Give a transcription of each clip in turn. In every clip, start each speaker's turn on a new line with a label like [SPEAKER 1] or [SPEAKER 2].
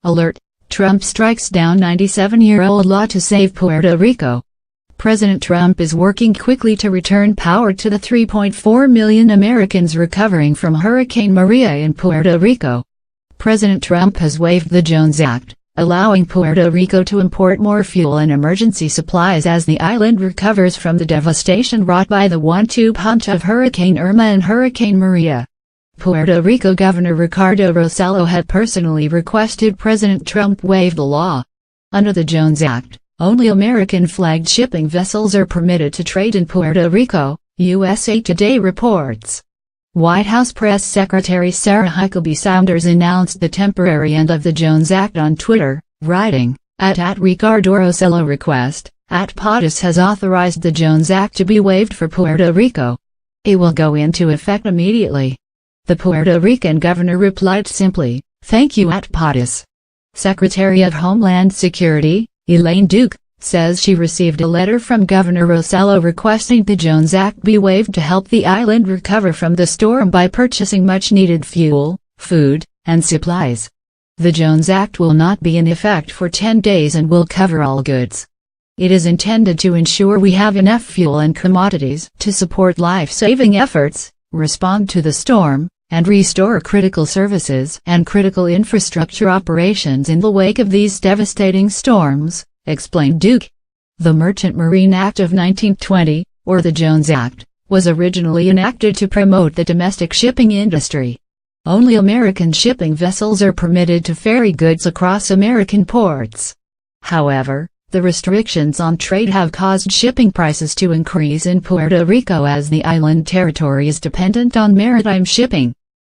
[SPEAKER 1] Alert: Trump strikes down 97-year-old law to save Puerto Rico. President Trump is working quickly to return power to the 3.4 million Americans recovering from Hurricane Maria in Puerto Rico. President Trump has waived the Jones Act, allowing Puerto Rico to import more fuel and emergency supplies as the island recovers from the devastation wrought by the 1-2 punch of Hurricane Irma and Hurricane Maria. Puerto Rico Governor Ricardo Rossello had personally requested President Trump waive the law. Under the Jones Act, only American-flagged shipping vessels are permitted to trade in Puerto Rico, USA Today reports. White House Press Secretary Sarah Huckabee Sanders announced the temporary end of the Jones Act on Twitter, writing, at Ricardo Rossello request, POTUS has authorized the Jones Act to be waived for Puerto Rico. It will go into effect immediately. The Puerto Rican governor replied simply, "Thank you POTUS." Secretary of Homeland Security, Elaine Duke, says she received a letter from Governor Rossello requesting the Jones Act be waived to help the island recover from the storm by purchasing much-needed fuel, food, and supplies. The Jones Act will not be in effect for 10 days and will cover all goods. It is intended to ensure we have enough fuel and commodities to support life-saving efforts, respond to the storm, and restore critical services and critical infrastructure operations in the wake of these devastating storms, explained Duke. The Merchant Marine Act of 1920, or the Jones Act, was originally enacted to promote the domestic shipping industry. Only American shipping vessels are permitted to ferry goods across American ports. However, the restrictions on trade have caused shipping prices to increase in Puerto Rico as the island territory is dependent on maritime shipping.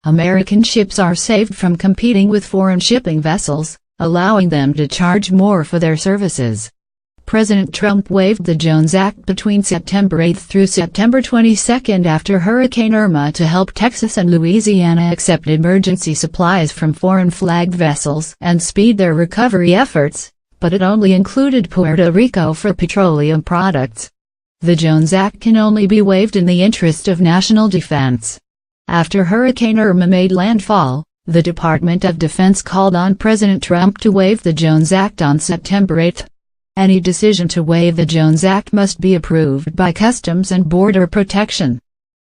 [SPEAKER 1] American ships are saved from competing with foreign shipping vessels, allowing them to charge more for their services. President Trump waived the Jones Act between September 8 through September 22 after Hurricane Irma to help Texas and Louisiana accept emergency supplies from foreign-flagged vessels and speed their recovery efforts, but it only included Puerto Rico for petroleum products. The Jones Act can only be waived in the interest of national defense. After Hurricane Irma made landfall, the Department of Defense called on President Trump to waive the Jones Act on September 8. Any decision to waive the Jones Act must be approved by Customs and Border Protection.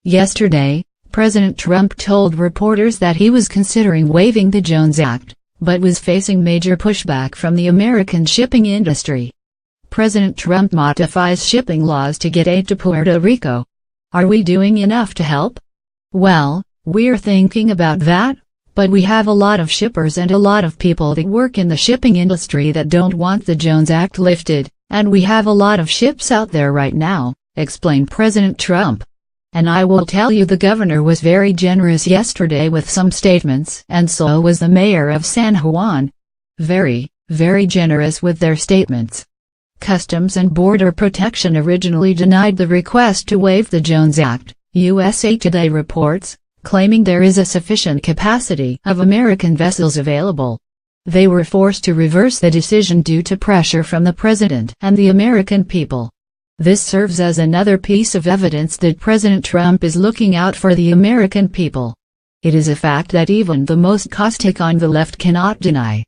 [SPEAKER 1] Yesterday, President Trump told reporters that he was considering waiving the Jones Act, but was facing major pushback from the American shipping industry. President Trump modifies shipping laws to get aid to Puerto Rico. Are we doing enough to help? Well, we're thinking about that, but we have a lot of shippers and a lot of people that work in the shipping industry that don't want the Jones Act lifted, and we have a lot of ships out there right now, explained President Trump. And I will tell you, the governor was very generous yesterday with some statements, and so was the mayor of San Juan. Very, very generous with their statements. Customs and Border Protection originally denied the request to waive the Jones Act, USA Today reports, claiming there is a sufficient capacity of American vessels available. They were forced to reverse the decision due to pressure from the president and the American people. This serves as another piece of evidence that President Trump is looking out for the American people. It is a fact that even the most caustic on the left cannot deny.